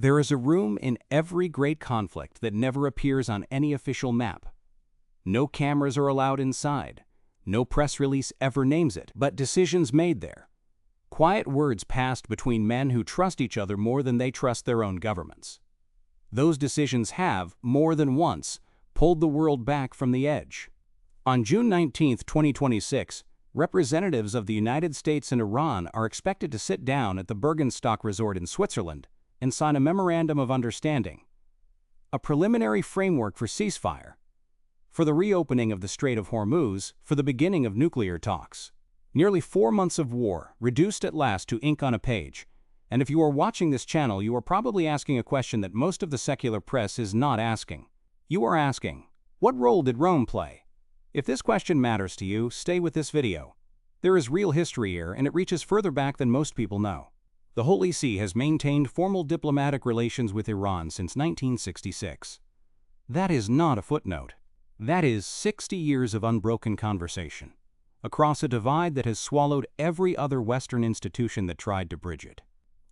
There is a room in every great conflict that never appears on any official map. No cameras are allowed inside. No press release ever names it, but decisions made there. Quiet words passed between men who trust each other more than they trust their own governments. Those decisions have, more than once, pulled the world back from the edge. On June 19, 2026, representatives of the United States and Iran are expected to sit down at the Bergenstock Resort in Switzerland and sign a memorandum of understanding, a preliminary framework for ceasefire, for the reopening of the Strait of Hormuz, for the beginning of nuclear talks. Nearly 4 months of war, reduced at last to ink on a page. And if you are watching this channel, you are probably asking a question that most of the secular press is not asking. You are asking, what role did Rome play? If this question matters to you, stay with this video. There is real history here, and it reaches further back than most people know. The Holy See has maintained formal diplomatic relations with Iran since 1966. That is not a footnote. That is 60 years of unbroken conversation, across a divide that has swallowed every other Western institution that tried to bridge it.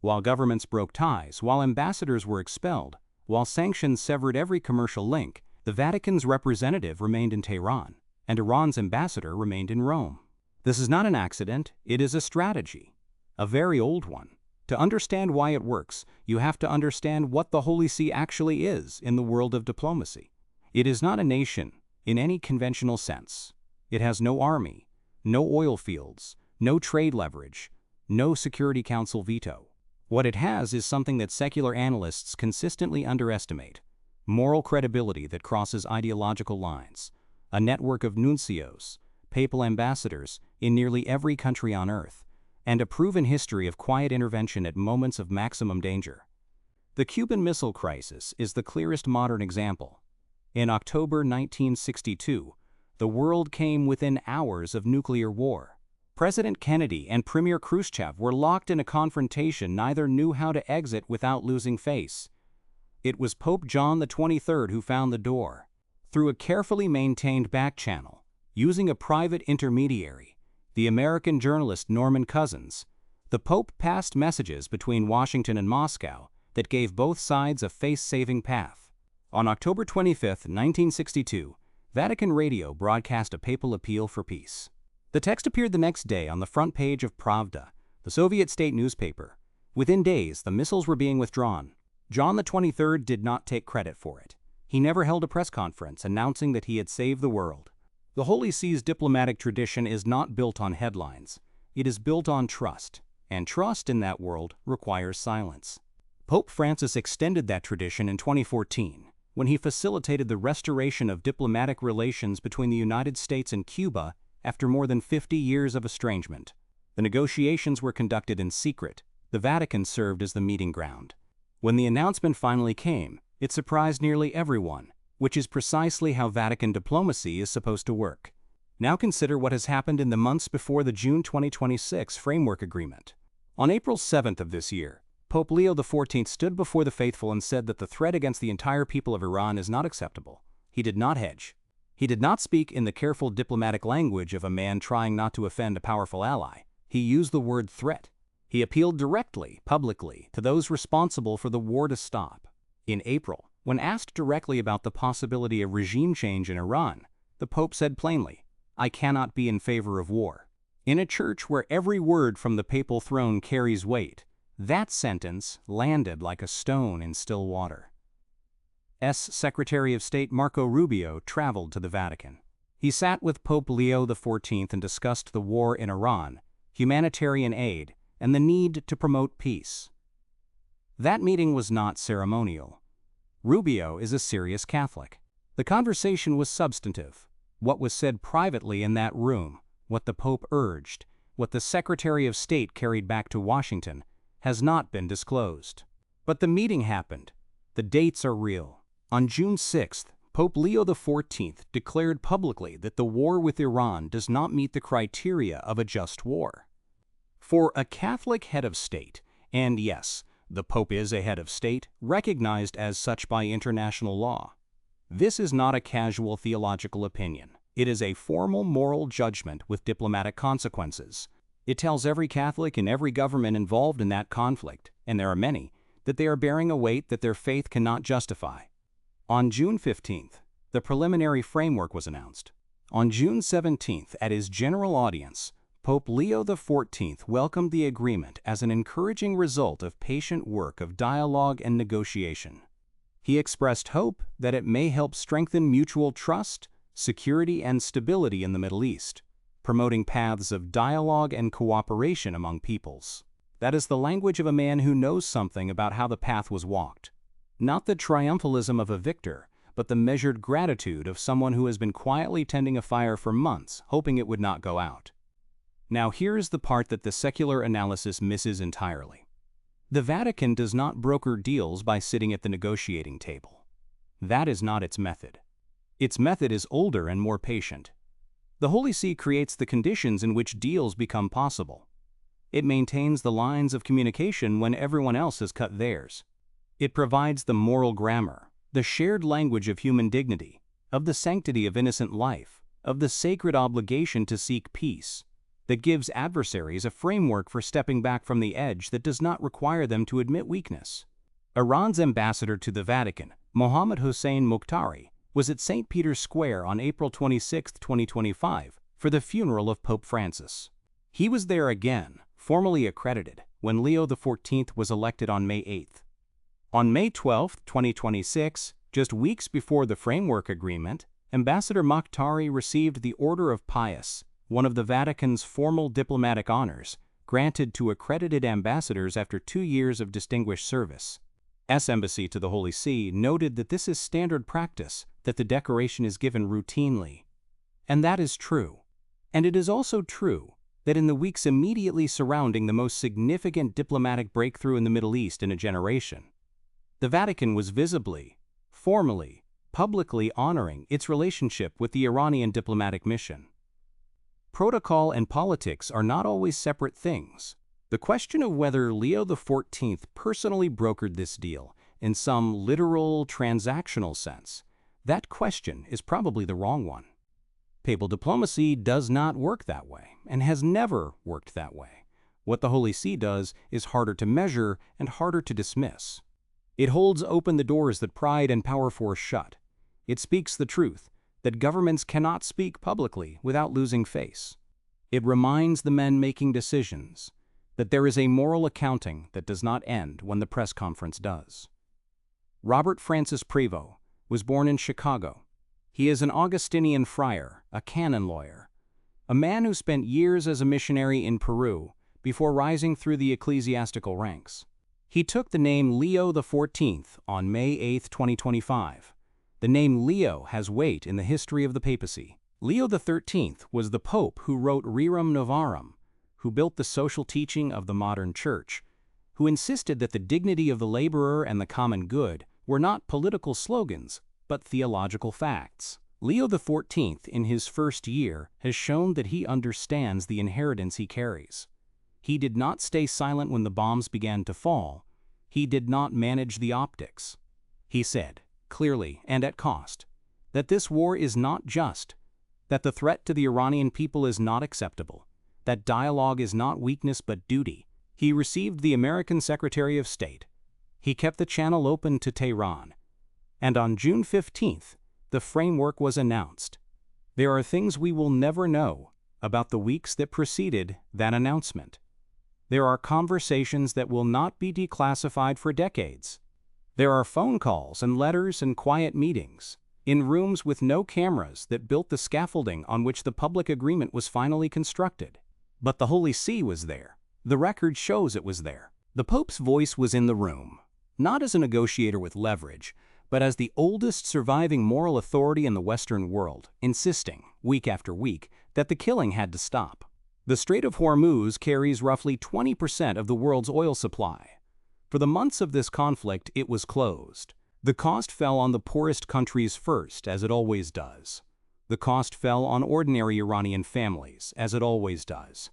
While governments broke ties, while ambassadors were expelled, while sanctions severed every commercial link, the Vatican's representative remained in Tehran, and Iran's ambassador remained in Rome. This is not an accident, it is a strategy, a very old one. To understand why it works, you have to understand what the Holy See actually is in the world of diplomacy. It is not a nation in any conventional sense. It has no army, no oil fields, no trade leverage, no Security Council veto. What it has is something that secular analysts consistently underestimate: moral credibility that crosses ideological lines, a network of nuncios, papal ambassadors, in nearly every country on earth, and a proven history of quiet intervention at moments of maximum danger. The Cuban Missile Crisis is the clearest modern example. In October 1962, the world came within hours of nuclear war. President Kennedy and Premier Khrushchev were locked in a confrontation neither knew how to exit without losing face. It was Pope John XXIII who found the door. Through a carefully maintained back channel, using a private intermediary, the American journalist Norman Cousins, the Pope passed messages between Washington and Moscow that gave both sides a face-saving path. On October 25, 1962, Vatican Radio broadcast a papal appeal for peace. The text appeared the next day on the front page of Pravda, the Soviet state newspaper. Within days, the missiles were being withdrawn. John XXIII did not take credit for it. He never held a press conference announcing that he had saved the world. The Holy See's diplomatic tradition is not built on headlines. It is built on trust, and trust in that world requires silence. Pope Francis extended that tradition in 2014, when he facilitated the restoration of diplomatic relations between the United States and Cuba after more than 50 years of estrangement. The negotiations were conducted in secret. The Vatican served as the meeting ground. When the announcement finally came, it surprised nearly everyone, which is precisely how Vatican diplomacy is supposed to work. Now consider what has happened in the months before the June 2026 Framework Agreement. On April 7th of this year, Pope Leo XIV stood before the faithful and said that the threat against the entire people of Iran is not acceptable. He did not hedge. He did not speak in the careful diplomatic language of a man trying not to offend a powerful ally. He used the word threat. He appealed directly, publicly, to those responsible for the war to stop. In April, when asked directly about the possibility of regime change in Iran, the Pope said plainly, "I cannot be in favor of war." In a church where every word from the papal throne carries weight, that sentence landed like a stone in still water. Secretary of State Marco Rubio traveled to the Vatican. He sat with Pope Leo XIV and discussed the war in Iran, humanitarian aid, and the need to promote peace. That meeting was not ceremonial. Rubio is a serious Catholic. The conversation was substantive. What was said privately in that room, what the Pope urged, what the Secretary of State carried back to Washington, has not been disclosed. But the meeting happened. The dates are real. On June 6th, Pope Leo XIV declared publicly that the war with Iran does not meet the criteria of a just war. For a Catholic head of state, and yes, the Pope is a head of state, recognized as such by international law, this is not a casual theological opinion. It is a formal moral judgment with diplomatic consequences. It tells every Catholic and every government involved in that conflict, and there are many, that they are bearing a weight that their faith cannot justify. On June 15th, the preliminary framework was announced. On June 17th, at his general audience, Pope Leo XIV welcomed the agreement as an encouraging result of patient work of dialogue and negotiation. He expressed hope that it may help strengthen mutual trust, security, and stability in the Middle East, promoting paths of dialogue and cooperation among peoples. That is the language of a man who knows something about how the path was walked. Not the triumphalism of a victor, but the measured gratitude of someone who has been quietly tending a fire for months, hoping it would not go out. Now here's the part that the secular analysis misses entirely. The Vatican does not broker deals by sitting at the negotiating table. That is not its method. Its method is older and more patient. The Holy See creates the conditions in which deals become possible. It maintains the lines of communication when everyone else has cut theirs. It provides the moral grammar, the shared language of human dignity, of the sanctity of innocent life, of the sacred obligation to seek peace, that gives adversaries a framework for stepping back from the edge that does not require them to admit weakness. Iran's ambassador to the Vatican, Mohammad Hossein Mokhtari, was at St. Peter's Square on April 26, 2025, for the funeral of Pope Francis. He was there again, formally accredited, when Leo XIV was elected on May 8. On May 12, 2026, just weeks before the framework agreement, Ambassador Mokhtari received the Order of Pius, one of the Vatican's formal diplomatic honors, granted to accredited ambassadors after 2 years of distinguished service. Embassy to the Holy See noted that this is standard practice, that the decoration is given routinely. And that is true. And it is also true that in the weeks immediately surrounding the most significant diplomatic breakthrough in the Middle East in a generation, the Vatican was visibly, formally, publicly honoring its relationship with the Iranian diplomatic mission. Protocol and politics are not always separate things. The question of whether Leo XIV personally brokered this deal in some literal, transactional sense, that question is probably the wrong one. Papal diplomacy does not work that way, and has never worked that way. What the Holy See does is harder to measure and harder to dismiss. It holds open the doors that pride and power force shut. It speaks the truth, that governments cannot speak publicly without losing face. It reminds the men making decisions that there is a moral accounting that does not end when the press conference does. Robert Francis Prevost was born in Chicago. He is an Augustinian friar, a canon lawyer, a man who spent years as a missionary in Peru before rising through the ecclesiastical ranks. He took the name Leo XIV on May 8, 2025. The name Leo has weight in the history of the papacy. Leo XIII was the pope who wrote Rerum Novarum, who built the social teaching of the modern church, who insisted that the dignity of the laborer and the common good were not political slogans, but theological facts. Leo XIV, in his first year, has shown that he understands the inheritance he carries. He did not stay silent when the bombs began to fall. He did not manage the optics. He said, clearly and at cost, that this war is not just, that the threat to the Iranian people is not acceptable, that dialogue is not weakness but duty. He received the American Secretary of State. He kept the channel open to Tehran. And on June 15th, the framework was announced. There are things we will never know about the weeks that preceded that announcement. There are conversations that will not be declassified for decades. There are phone calls and letters and quiet meetings in rooms with no cameras that built the scaffolding on which the public agreement was finally constructed. But the Holy See was there. The record shows it was there. The Pope's voice was in the room, not as a negotiator with leverage, but as the oldest surviving moral authority in the Western world, insisting, week after week, that the killing had to stop. The Strait of Hormuz carries roughly 20% of the world's oil supply. For the months of this conflict, it was closed. The cost fell on the poorest countries first, as it always does. The cost fell on ordinary Iranian families, as it always does.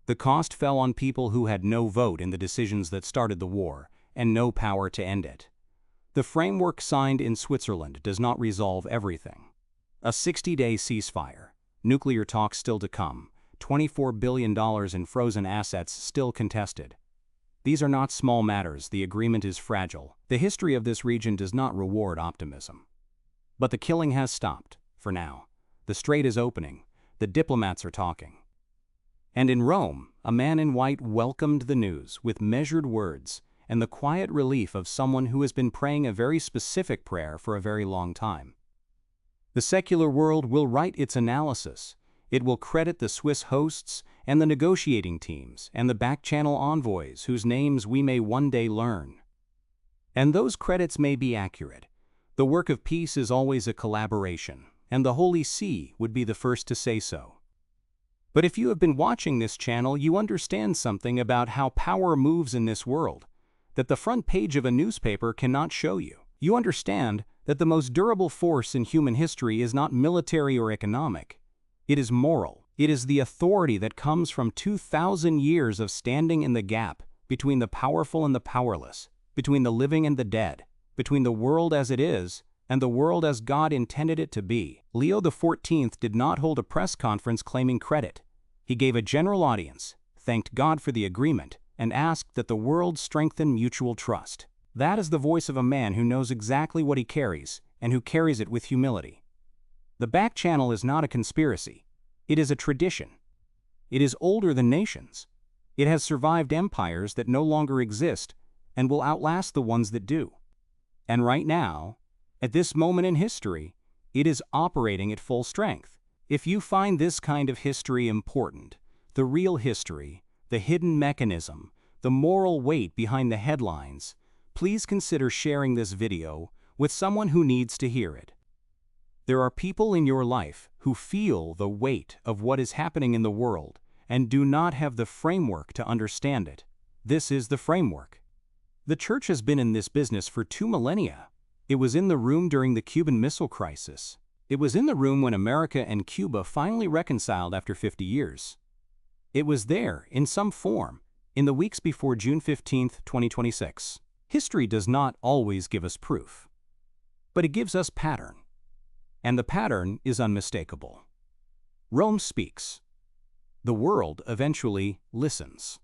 The cost fell on people who had no vote in the decisions that started the war, and no power to end it. The framework signed in Switzerland does not resolve everything. A 60-day ceasefire, nuclear talks still to come, $24 billion in frozen assets still contested. These are not small matters. The agreement is fragile. The history of this region does not reward optimism. But the killing has stopped, for now. The strait is opening. The diplomats are talking. And in Rome, a man in white welcomed the news with measured words and the quiet relief of someone who has been praying a very specific prayer for a very long time. The secular world will write its analysis. It will credit the Swiss hosts and the negotiating teams and the back-channel envoys whose names we may one day learn. And those credits may be accurate. The work of peace is always a collaboration, and the Holy See would be the first to say so. But if you have been watching this channel, you understand something about how power moves in this world that the front page of a newspaper cannot show you. You understand that the most durable force in human history is not military or economic. It is moral. It is the authority that comes from 2,000 years of standing in the gap between the powerful and the powerless, between the living and the dead, between the world as it is and the world as God intended it to be. Leo XIV did not hold a press conference claiming credit. He gave a general audience, thanked God for the agreement, and asked that the world strengthen mutual trust. That is the voice of a man who knows exactly what he carries and who carries it with humility. The back channel is not a conspiracy. It is a tradition. It is older than nations. It has survived empires that no longer exist and will outlast the ones that do. And right now, at this moment in history, it is operating at full strength. If you find this kind of history important, the real history, the hidden mechanism, the moral weight behind the headlines, please consider sharing this video with someone who needs to hear it. There are people in your life who feel the weight of what is happening in the world and do not have the framework to understand it. This is the framework. The church has been in this business for 2 millennia. It was in the room during the Cuban Missile Crisis. It was in the room when America and Cuba finally reconciled after 50 years. It was there, in some form, in the weeks before June 15, 2026. History does not always give us proof, but it gives us pattern. And the pattern is unmistakable. Rome speaks. The world eventually listens.